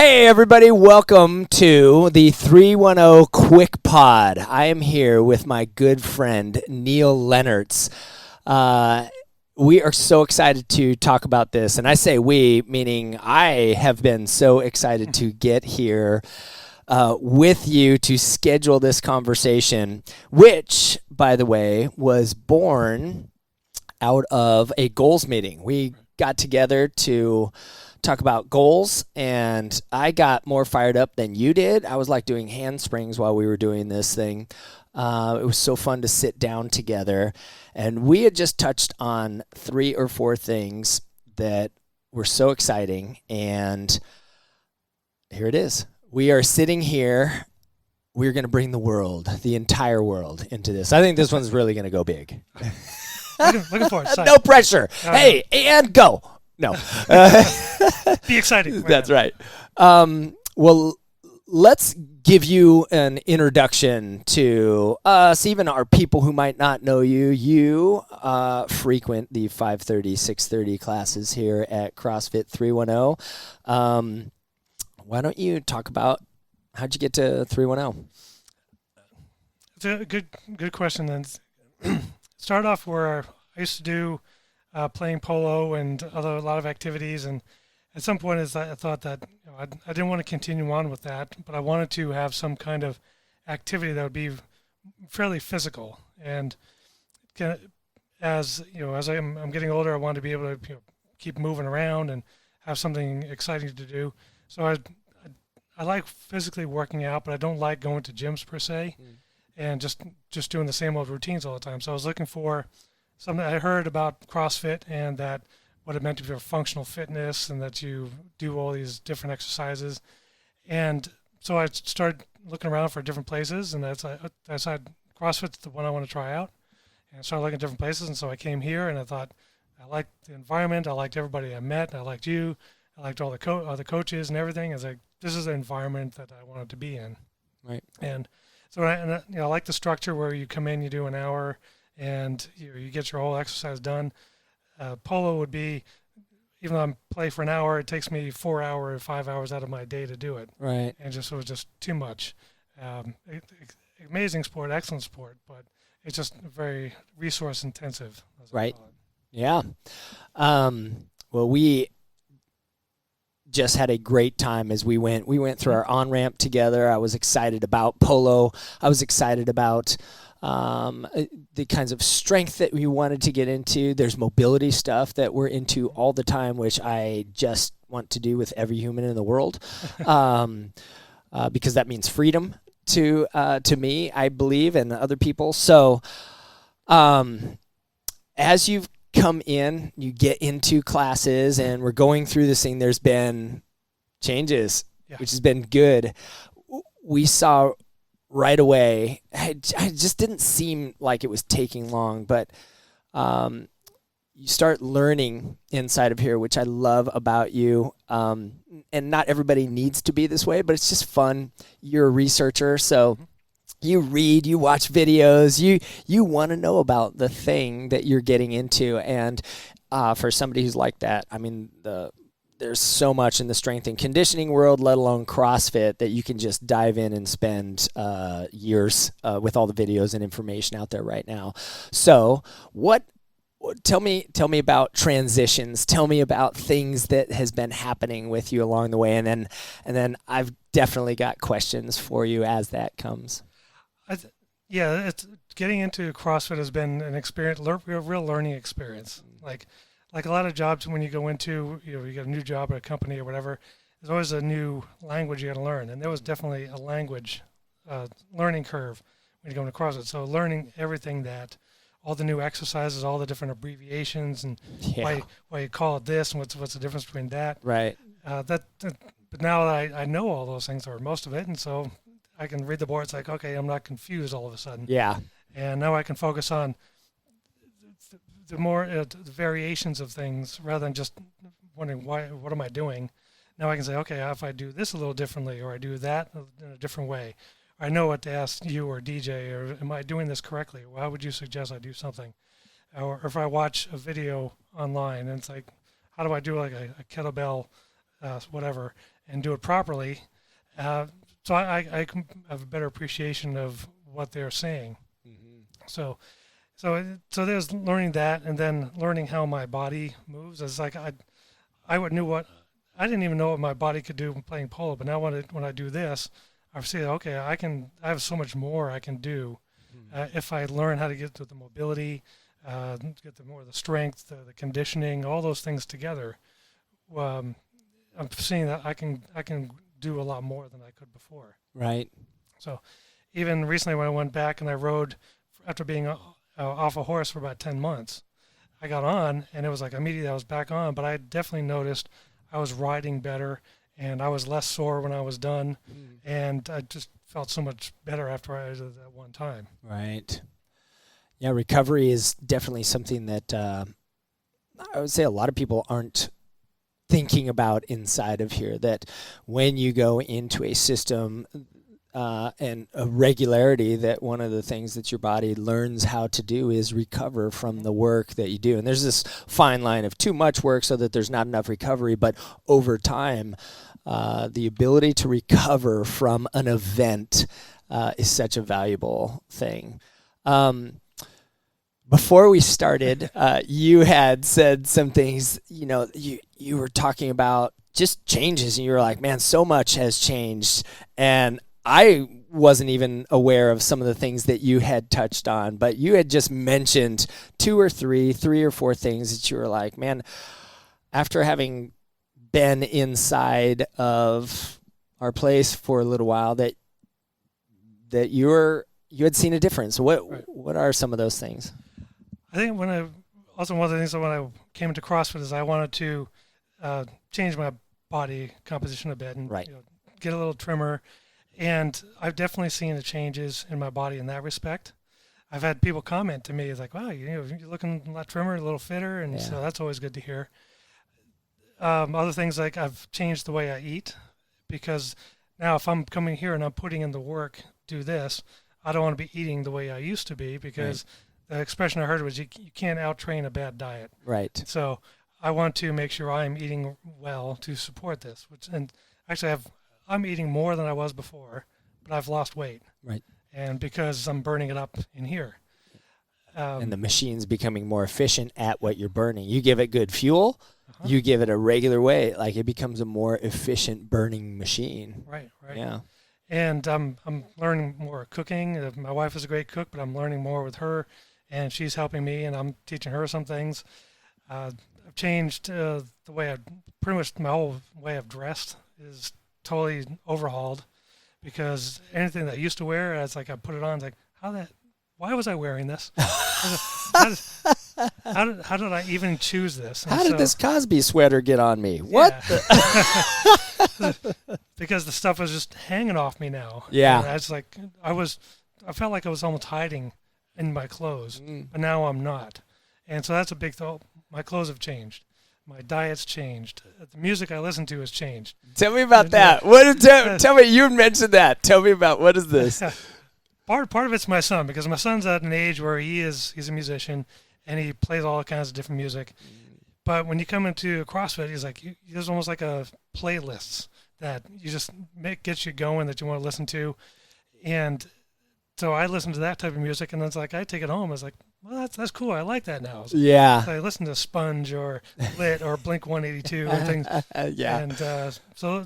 Hey everybody, welcome to the 310 QuickPod. I am here with my good friend Neil Lennertz. We are so excited to talk about this, and I say we, meaning I have been so excited to get here with you to schedule this conversation, which, by the way, was born out of a goals meeting. We got together to talk about goals, and I got more fired up than you did. I was like doing handsprings while we were doing this thing. It was so fun to sit down together, and we had just touched on 3 or 4 things that were so exciting, and here it is. We are sitting here. We're going to bring the world, the entire world, into this. I think this one's really going to go big. Looking forward. No pressure. Hey, and go. No. Be exciting. That's right. Well, let's give you an introduction to us, even our people who might not know you. You frequent the 5:30, 6:30 classes here at CrossFit 310. Why don't you talk about how'd you get to 310? It's a good question. Then start off where I used to do playing polo and a lot of activities, and at some point I thought that I didn't want to continue on with that, but I wanted to have some kind of activity that would be fairly physical. And as I'm getting older, I wanted to be able to keep moving around and have something exciting to do. So I like physically working out, but I don't like going to gyms per se, and just doing the same old routines all the time. So I was looking for something. I heard about CrossFit and that what it meant to be functional fitness, and that you do all these different exercises. And so I started looking around for different places, and I decided CrossFit's the one I want to try out. And I started looking at different places, and so I came here, and I thought I liked the environment, I liked everybody I met, I liked you, I liked all the coaches and everything. I was like, this is the environment that I wanted to be in. Right. And so I like the structure where you come in, you do an hour, and you get your whole exercise done. Polo would be, even though I play for an hour, it takes me 4 hours, 5 hours out of my day to do it. Right. And it was just too much. Amazing sport, excellent sport, but it's just very resource intensive. Right. Yeah. Well, we just had a great time as we went through our Onramp together. I was excited about polo. I was excited about the kinds of strength that we wanted to get into. There's mobility stuff that we're into all the time, which I just want to do with every human in the world, because that means freedom to me, I believe, and other people. So as you've come in, you get into classes, and we're going through this thing. There's been changes, which has been good. We saw right away, I just didn't seem like it was taking long, but you start learning inside of here, which I love about you. And not everybody needs to be this way, but it's just fun. You're a researcher, so you read, you watch videos, you want to know about the thing that you're getting into. And for somebody who's like that, I mean, there's so much in the strength and conditioning world, let alone CrossFit, that you can just dive in and spend years with all the videos and information out there right now. So tell me about transitions. Tell me about things that has been happening with you along the way. And then I've definitely got questions for you as that comes. It's getting into CrossFit has been an experience, real learning experience. Like a lot of jobs, when you go into, you get a new job at a company or whatever, there's always a new language you got to learn. And there was definitely a language learning curve when you go into CrossFit. So learning everything, that all the new exercises, all the different abbreviations, and why you call it this, and what's the difference between that. Right. But now that I know all those things, or most of it, and so I can read the board. It's like, okay, I'm not confused all of a sudden. Yeah. And now I can focus on the more the variations of things, rather than just wondering what am I doing. Now I can say, okay, if I do this a little differently, or I do that in a different way, I know what to ask you or DJ, or am I doing this correctly? Why would you suggest I do something? Or if I watch a video online and it's like, how do I do like a kettlebell whatever, and do it properly. So I can have a better appreciation of what they're saying. Mm-hmm. So there's learning that, and then learning how my body moves. It's like I didn't even know what my body could do playing polo, but now when I do this, I see, okay, I have so much more I can do if I learn how to get to the mobility, get the strength, the conditioning, all those things together. I'm seeing that I can do a lot more than I could before. Right. So even recently when I went back and I rode after being off a horse for about 10 months, I got on and it was like immediately I was back on, but I definitely noticed I was riding better and I was less sore when I was done, and I just felt so much better after I did that one time. Right. Yeah, recovery is definitely something that I would say a lot of people aren't thinking about inside of here, that when you go into a system and a regularity, that one of the things that your body learns how to do is recover from the work that you do. And there's this fine line of too much work so that there's not enough recovery, but over time, the ability to recover from an event is such a valuable thing. Before we started, you had said some things, you were talking about just changes, and you were like, man, so much has changed. And I wasn't even aware of some of the things that you had touched on, but you had just mentioned three or four things that you were like, man, after having been inside of our place for a little while, that you had seen a difference. What are some of those things? I think one of the things that when I came into CrossFit is I wanted to change my body composition a bit and get a little trimmer. And I've definitely seen the changes in my body in that respect. I've had people comment to me, it's like, wow, you're looking a lot trimmer, a little fitter, and so that's always good to hear. Other things like I've changed the way I eat, because now if I'm coming here and I'm putting in the work, do this, I don't want to be eating the way I used to be, because the expression I heard was you can't out-train a bad diet. Right. So I want to make sure I'm eating well to support this, and actually I'm eating more than I was before, but I've lost weight. Right. And because I'm burning it up in here. And the machine's becoming more efficient at what you're burning. You give it good fuel, you give it a regular way, like it becomes a more efficient burning machine. Right. Yeah. And I'm learning more cooking. My wife is a great cook, but I'm learning more with her, and she's helping me, and I'm teaching her some things. I've changed the way pretty much my whole way I've dressed is totally overhauled, because anything that I used to wear, it's like I put it on, it's like, why was I wearing this? How did I even choose this? And how did this Cosby sweater get on me? What? Because the stuff was just hanging off me now. Yeah. And it's like I felt like I was almost hiding in my clothes, but now I'm not. And so that's a big thought. My clothes have changed. My diet's changed. The music I listen to has changed. Tell me about that. Tell me, you mentioned that. Tell me about, what is this? Part of it's my son, because my son's at an age where he's a musician and he plays all kinds of different music. But when you come into CrossFit, he's like, there's almost like a playlists that you just gets you going, that you want to listen to. And so I listen to that type of music, and then it's like I take it home. It's like, well, that's cool. I like that now. So I listen to Sponge or Lit or Blink 182 and things. And so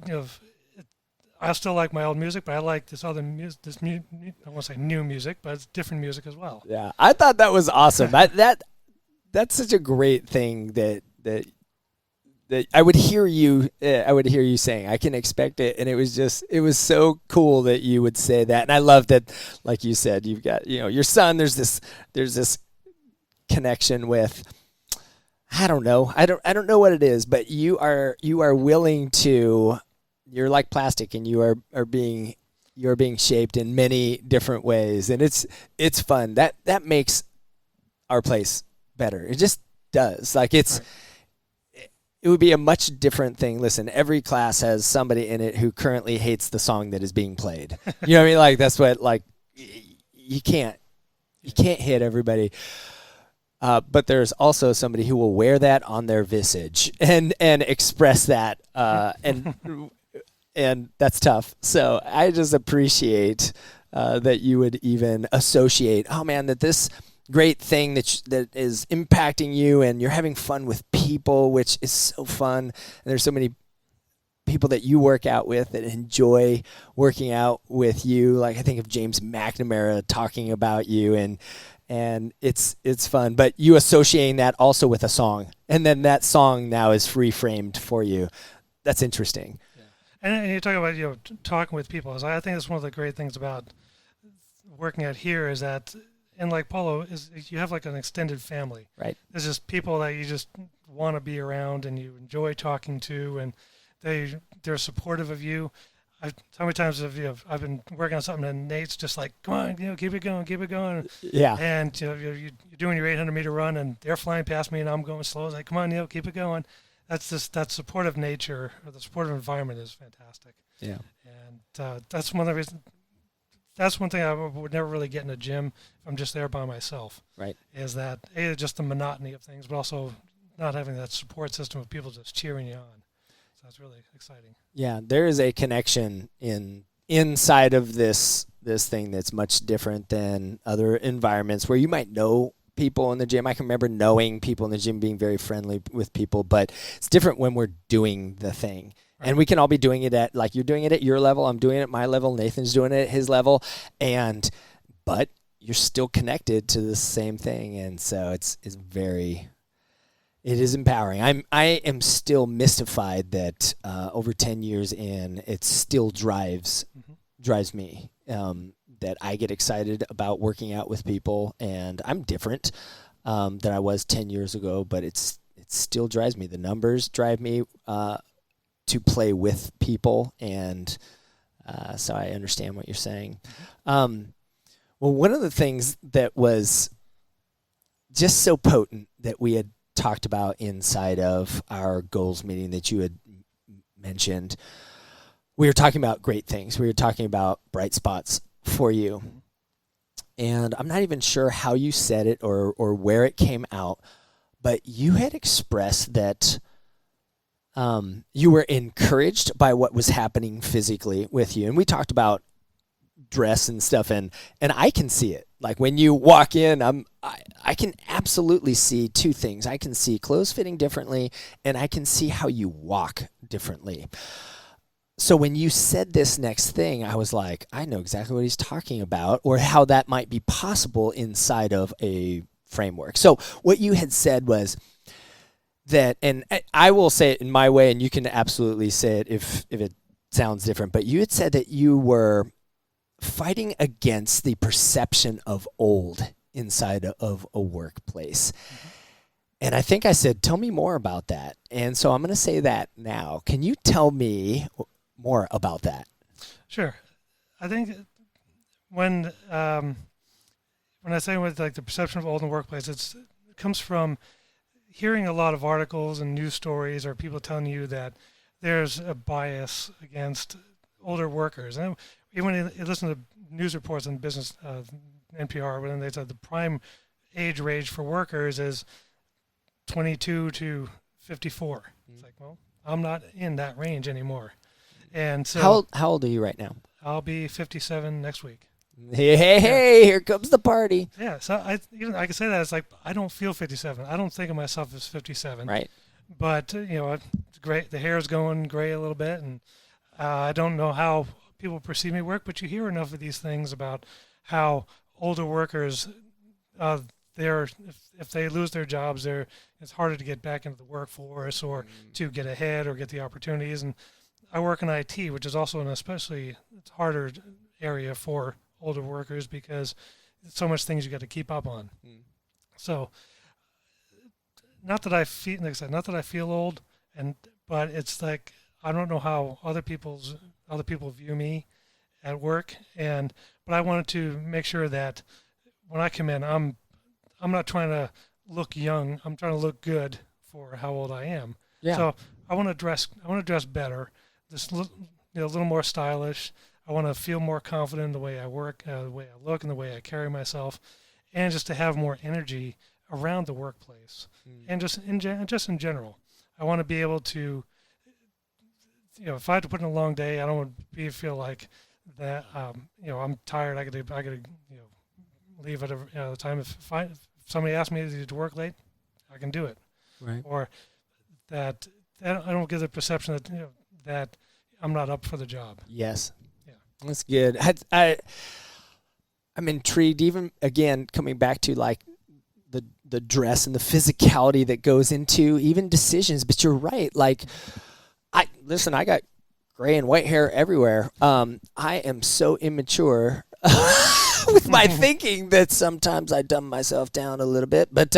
I still like my old music, but I like this other music. I won't say new music, but it's different music as well. Yeah, I thought that was awesome. That's such a great thing that I would hear you. I would hear you saying, I can expect it, and it was so cool that you would say that. And I love that, like you said, you've got your son. There's this connection with, I don't know what it is, but you are willing to. You're like plastic, and you are being shaped in many different ways, and it's fun. That makes our place better. It just does. Like it would be a much different thing. Listen, every class has somebody in it who currently hates the song that is being played. You know what I mean? Like that's what, like, you can't hit everybody. But there's also somebody who will wear that on their visage and express that, and that's tough. So I just appreciate that you would even associate, oh man, that this great thing that is impacting you and you're having fun with people, which is so fun. And there's so many people that you work out with that enjoy working out with you. Like I think of James McNamara talking about you, and it's fun. But you associating that also with a song, and then that song now is reframed for you. That's interesting. Yeah. And you talk about talking with people. I think that's one of the great things about working out here is that, and like Paulo, is you have like an extended family. Right. There's just people that you just want to be around and you enjoy talking to, and they're supportive of you. How many times have I've been working on something and Nate's just like, come on, keep it going. Yeah. And you're doing your 800-meter run and they're flying past me and I'm going slow. It's like, come on, Neil, keep it going. That's just that supportive nature, or the supportive environment is fantastic. Yeah. And that's one of the reasons. That's one thing I would never really get in a gym if I'm just there by myself. Right. Is that just the monotony of things, but also not having that support system of people just cheering you on. So that's really exciting. Yeah, there is a connection inside of this thing that's much different than other environments where you might know people in the gym. I can remember knowing people in the gym, being very friendly with people, but it's different when we're doing the thing. Right. And we can all be doing it at, like, you're doing it at your level, I'm doing it at my level, Nathan's doing it at his level, but you're still connected to the same thing, and so it is empowering. I am still mystified that over 10 years in, it still drives me, that I get excited about working out with people, and I'm different than I was 10 years ago, but it still drives me. The numbers drive me to play with people, and so I understand what you're saying. Well, one of the things that was just so potent that we had talked about inside of our goals meeting that you had mentioned, we were talking about great things. We were talking about bright spots for you. And I'm not even sure how you said it or where it came out, but you had expressed that you were encouraged by what was happening physically with you. And we talked about dress and stuff, and I can see it. Like when you walk in, I can absolutely see two things. I can see clothes fitting differently, and I can see how you walk differently. So when you said this next thing, I was like, I know exactly what he's talking about, or how that might be possible inside of a framework. So what you had said was that, and I will say it in my way, and you can absolutely say it if it sounds different, but you had said that you were fighting against the perception of old inside of a workplace. And I think I said, tell me more about that. And so I'm going to say that now. Can you tell me more about that? Sure. I think when I say with like the perception of old in the workplace, it comes from hearing a lot of articles and news stories, or people telling you that there's a bias against older workers. And even when you listen to news reports in business, NPR, when they said the prime age range for workers is 22 to 54. It's like, well, I'm not in that range anymore. And so how old are you right now? I'll be 57 next week. Hey, here comes the party. Yeah, so I can say that. It's like, I don't feel 57. I don't think of myself as 57. Right. But, it's great. The hair's going gray a little bit, and I don't know how people perceive me work, but you hear enough of these things about how older workers, if they lose their jobs, it's harder to get back into the workforce or to get ahead or get the opportunities. And I work in IT, which is also it's harder area for older workers because so much things you got to keep up on. So not that I feel old, but it's like, I don't know how other people view me at work, but I wanted to make sure that when I come in, I'm not trying to look young. I'm trying to look good for how old I am. Yeah. So I want to dress better, just a little more stylish. I want to feel more confident in the way I work, the way I look, and the way I carry myself, and just to have more energy around the workplace, and just in general. I want to be able to, if I have to put in a long day, I don't want to feel like that. I'm tired. I gotta leave at the time. If somebody asks me to work late, I can do it. Right. Or that I don't give the perception that that I'm not up for the job. Yes. Yeah. That's good. I'm intrigued, even again coming back to like the dress and the physicality that goes into even decisions. But you're right. Like, I got gray and white hair everywhere. I am so immature with my thinking that sometimes I dumb myself down a little bit. But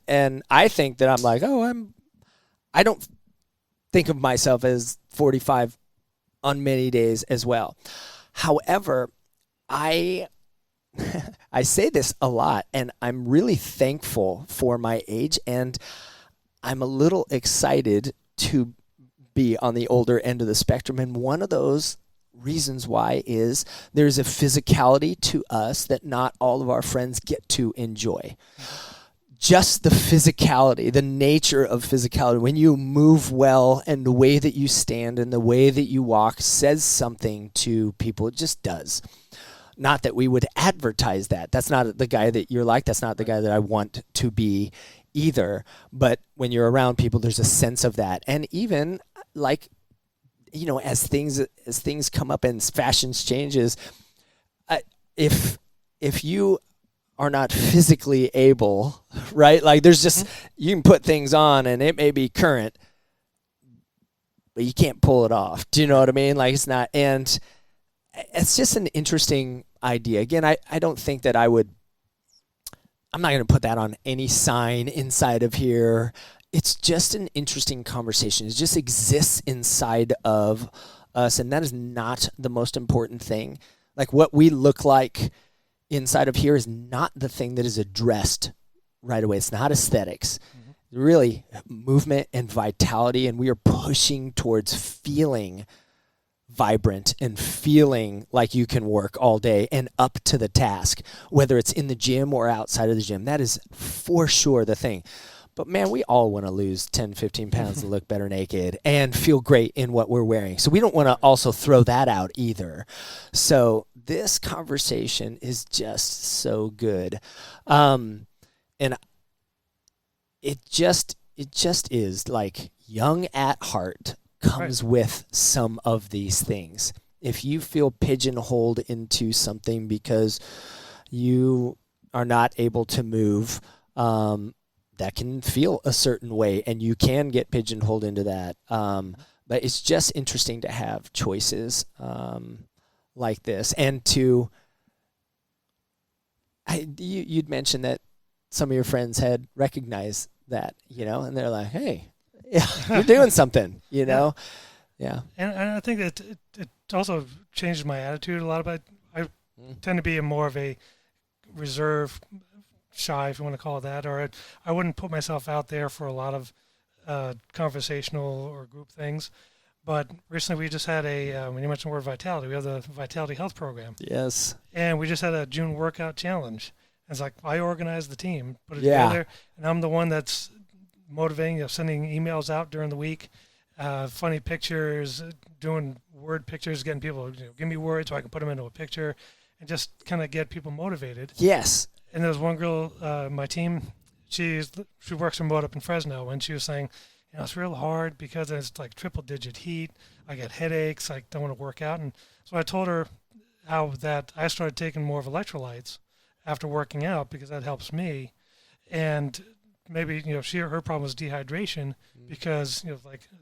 and I think that I'm like, I don't think of myself as 45 on many days as well. However, I say this a lot, and I'm really thankful for my age, and I'm a little excited to be on the older end of the spectrum. And one of those reasons why is there's a physicality to us that not all of our friends get to enjoy. Just the physicality, the nature of physicality, when you move well and the way that you stand and the way that you walk says something to people. It just does. Not that we would advertise that. That's not the guy that you're like. That's not the guy that I want to be either. But when you're around people, there's a sense of that. And even like, as things come up and fashions changes, if you are not physically able, right? Like there's just, you can put things on and it may be current, but you can't pull it off. Do you know what I mean? Like it's not, and it's just an interesting idea. Again, I don't think that I'm not going to put that on any sign inside of here. It's just an interesting conversation. It just exists inside of us, and that is not the most important thing. Like what we look like inside of here is not the thing that is addressed right away. It's not aesthetics. Really movement and vitality, and we are pushing towards feeling vibrant and feeling like you can work all day and up to the task, whether it's in the gym or outside of the gym. That is for sure the thing. But man, we all want to lose 10, 15 pounds to look better naked and feel great in what we're wearing. So we don't want to also throw that out either. So this conversation is just so good. And it just is like young at heart comes with some of these things. If you feel pigeonholed into something because you are not able to move, that can feel a certain way, and you can get pigeonholed into that. But it's just interesting to have choices like this. And you'd mentioned that some of your friends had recognized that, and they're like, hey, yeah, you're doing something, Yeah. And I think that it also changed my attitude a lot about I tend to be more of a reserve, shy, if you want to call it that, or I wouldn't put myself out there for a lot of conversational or group things. But recently we just had when you mentioned the word vitality, we have the Vitality Health Program. Yes. And we just had a June workout challenge. And it's like I organized the team, put it together, and I'm the one that's motivating, sending emails out during the week, funny pictures, doing word pictures, getting people, give me words so I can put them into a picture, and just kind of get people motivated. Yes. And there was one girl, my team, she works remote up in Fresno, and she was saying, it's real hard because it's like triple-digit heat. I get headaches. I don't want to work out. And so I told her how that I started taking more of electrolytes after working out because that helps me. And maybe her problem was dehydration because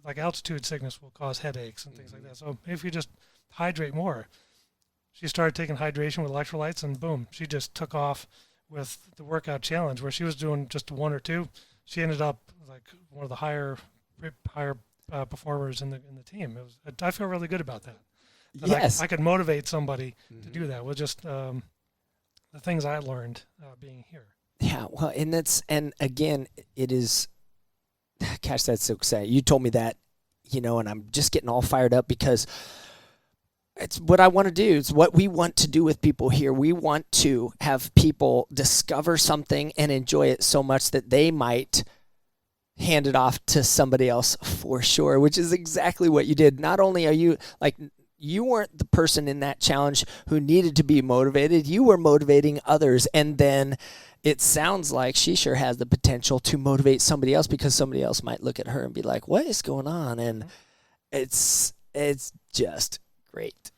like altitude sickness will cause headaches and things like that. So if you just hydrate more, she started taking hydration with electrolytes, and boom, she just took off with the workout challenge where she was doing just one or two. She ended up like one of the higher performers in the team. I feel really good about that. Yes, I could motivate somebody to do that with just the things I learned being here. Yeah, well, and again, it is, gosh, that's so exciting. You told me that, and I'm just getting all fired up because it's what I want to do. It's what we want to do with people here. We want to have people discover something and enjoy it so much that they might hand it off to somebody else for sure, which is exactly what you did. Not only are you like, you weren't the person in that challenge who needed to be motivated. You were motivating others. And then it sounds like she sure has the potential to motivate somebody else, because somebody else might look at her and be like, what is going on? And it's just great.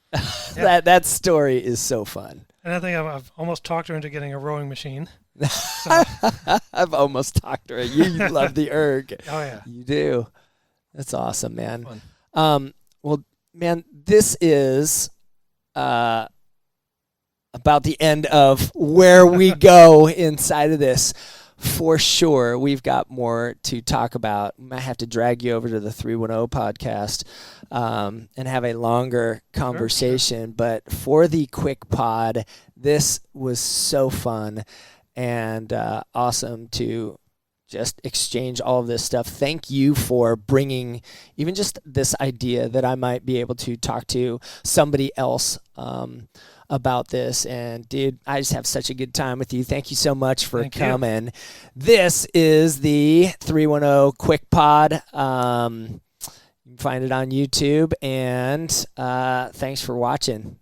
Yeah. That story is so fun. And I think I've almost talked her into getting a rowing machine. So. I've almost talked her. You love the erg. Oh yeah, you do. That's awesome, man. Fun. Well, man, this is about the end of where we go inside of this. For sure, we've got more to talk about. I might have to drag you over to the 310 podcast and have a longer conversation. Sure. But for the QuickPod, this was so fun and awesome to just exchange all of this stuff. Thank you for bringing even just this idea that I might be able to talk to somebody else about this. And dude, I just have such a good time with you. Thank you so much for coming. You. This is the 310 QuickPod. You can find it on YouTube, and thanks for watching.